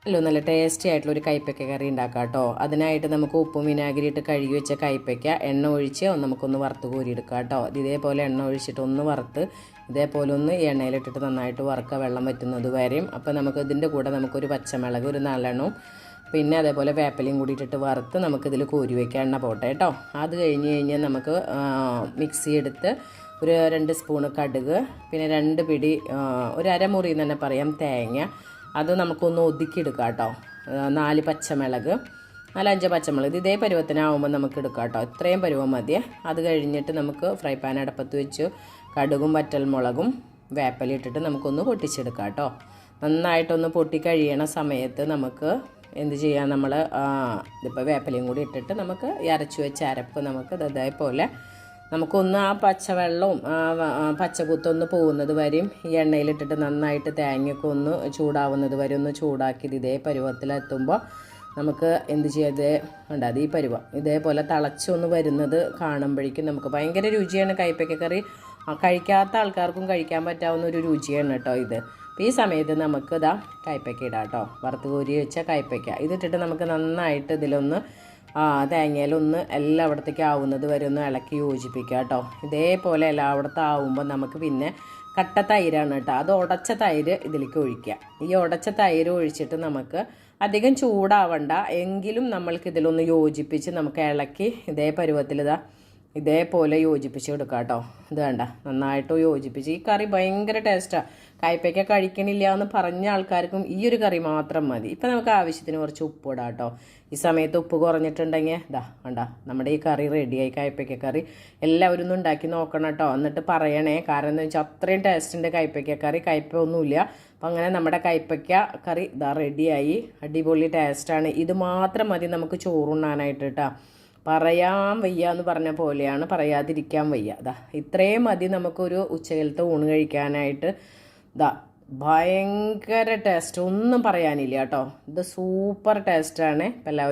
അല്ലോ നല്ല ടേസ്റ്റി ആയിട്ടുള്ള ഒരു കൈപ്പയ്ക്ക കറി ഉണ്ടാക്കാം കേട്ടോ. അതിനായിട്ട് നമുക്ക് ഉപ്പും വിനാഗിരി ഇട്ട് കഴുകി വെച്ച കൈപ്പയ്ക്ക എണ്ണ ഒഴിച്ച് നമുക്കൊന്ന് വറുത്ത് കോരിയെടുക്കാം കേട്ടോ. ഇതേപോലെ എണ്ണ ഒഴിച്ചിട്ട് ഒന്ന് വറുത്ത് ഇതേപോലെ ഒന്ന് എണ്ണയിലിട്ടിട്ട് നന്നായിട്ട് വറുക്കുക, വെള്ളം വറ്റുന്നത് വരെയും. അപ്പോൾ നമുക്ക് ഇതിൻ്റെ കൂടെ നമുക്കൊരു പച്ചമുളക് ഒരു 4 എണ്ണവും പിന്നെ അതേപോലെ വേപ്പിലയും കൂടി ഇട്ടിട്ട് വറുത്ത് നമുക്കിതിൽ കോരി വയ്ക്കുക, എണ്ണ പോട്ടെ കേട്ടോ. അത് കഴിഞ്ഞ് നമുക്ക് മിക്സി എടുത്ത് ഒരു 2 സ്പൂണ് കടുക്, പിന്നെ 2 പിടി ഒരു അരമുറി എന്ന് തന്നെ പറയാം തേങ്ങ, അത് നമുക്കൊന്ന് ഒതുക്കിയെടുക്കാം കേട്ടോ. 4 പച്ചമുളക്, 4-5 പച്ചമുളക് ഇതേ പരുവത്തിനാവുമ്പോൾ നമുക്ക് എടുക്കാം കേട്ടോ. ഇത്രയും പരുവം മതിയേ. അത് കഴിഞ്ഞിട്ട് നമുക്ക് ഫ്രൈ പാൻ അടപ്പത്ത് വെച്ച് കടുകും വറ്റൽമുളകും വേപ്പില ഇട്ടിട്ട് നമുക്കൊന്ന് പൊട്ടിച്ചെടുക്കാം കേട്ടോ. നന്നായിട്ടൊന്ന് പൊട്ടി കഴിയണ സമയത്ത് നമുക്ക് എന്ത് ചെയ്യാം, നമ്മൾ ഇതിപ്പോൾ വേപ്പിലയും കൂടി ഇട്ടിട്ട് നമുക്ക് അരച്ചു വെച്ച അരപ്പ് നമുക്ക് ഇതേപോലെ നമുക്കൊന്ന് ആ പച്ചവെള്ളവും പച്ചക്കുത്തൊന്ന് പോകുന്നത് വരെയും ഈ എണ്ണയിലിട്ടിട്ട് നന്നായിട്ട് തേങ്ങയൊക്കെ ഒന്ന് ചൂടാവുന്നത് വരെ ഒന്ന് ചൂടാക്കിയത് ഇതേ പരുവത്തിലെത്തുമ്പോൾ നമുക്ക് എന്ത് ചെയ്ത് ഉണ്ടാകും, ഈ പരുവം ഇതേപോലെ തിളച്ചൊന്ന് വരുന്നത് കാണുമ്പോഴേക്കും നമുക്ക് ഭയങ്കര രുചിയാണ്. കൈപ്പയ്ക്ക കറി കഴിക്കാത്ത ആൾക്കാർക്കും കഴിക്കാൻ പറ്റാവുന്ന ഒരു രുചിയാണ് കേട്ടോ ഇത്. അപ്പോൾ ഈ സമയത്ത് നമുക്ക് ഇതാ കൈപ്പയ്ക്ക ഇടാം കേട്ടോ. വറുത്ത് കോരി വെച്ച കൈപ്പയ്ക്ക ഇതിട്ടിട്ട് നമുക്ക് നന്നായിട്ട് ഇതിലൊന്ന് തേങ്ങയിലൊന്ന് എല്ലായിടത്തേക്ക് ആവുന്നത് വരെ ഒന്ന് ഇളക്കി യോജിപ്പിക്കുക കേട്ടോ. ഇതേപോലെ എല്ലായിടത്തും ആവുമ്പോൾ നമുക്ക് പിന്നെ കട്ട തൈരാണ് കേട്ടോ, അത് ഉടച്ച തൈര് ഇതിലേക്ക് ഒഴിക്കുക. ഈ ഉടച്ച തൈര് ഒഴിച്ചിട്ട് നമുക്ക് അധികം ചൂടാവണ്ട, എങ്കിലും നമ്മൾക്ക് ഇതിലൊന്ന് യോജിപ്പിച്ച് നമുക്ക് ഇളക്കി ഇതേ പരുവത്തിൽ ഇതേപോലെ യോജിപ്പിച്ച് കൊടുക്കാം കേട്ടോ. ഇത് വേണ്ട നന്നായിട്ട് യോജിപ്പിച്ച്. ഈ കറി ഭയങ്കര ടേസ്റ്റാണ്. കൈപ്പയ്ക്ക കഴിക്കണില്ല എന്ന് പറഞ്ഞ ആൾക്കാർക്കും ഈ ഒരു കറി മാത്രം മതി. ഇപ്പം നമുക്ക് ആവശ്യത്തിന് കുറച്ച് ഉപ്പ് ഇടാം കേട്ടോ. ഈ സമയത്ത് ഉപ്പ് കുറഞ്ഞിട്ടുണ്ടെങ്കിൽ വേണ്ട നമ്മുടെ ഈ കറി റെഡിയായി. കൈപ്പയ്ക്ക കറി എല്ലാവരും ഒന്ന് ഉണ്ടാക്കി നോക്കണം കേട്ടോ, എന്നിട്ട് പറയണേ. കാരണം എന്താ വെച്ചാൽ അത്രയും ടേസ്റ്റിൻ്റെ കൈപ്പയ്ക്ക കറി, കയ്പ ഒന്നുമില്ല. അപ്പം അങ്ങനെ നമ്മുടെ കൈപ്പയ്ക്ക കറി റെഡിയായി. അടിപൊളി ടേസ്റ്റാണ്. ഇത് മാത്രം മതി നമുക്ക് ചോറുണ്ണാനായിട്ട് കേട്ടോ. പറയാൻ വയ്യ എന്ന് പറഞ്ഞ പോലെയാണ്, പറയാതിരിക്കാൻ വയ്യ. ഇത്രയും മതി നമുക്കൊരു ഉച്ചകലത്തെ ഊണ് കഴിക്കാനായിട്ട്. ഭയങ്കര ടേസ്റ്റ്, ഒന്നും പറയാനില്ല കേട്ടോ. ഇത് സൂപ്പർ ടേസ്റ്റാണ്. എല്ലാവരും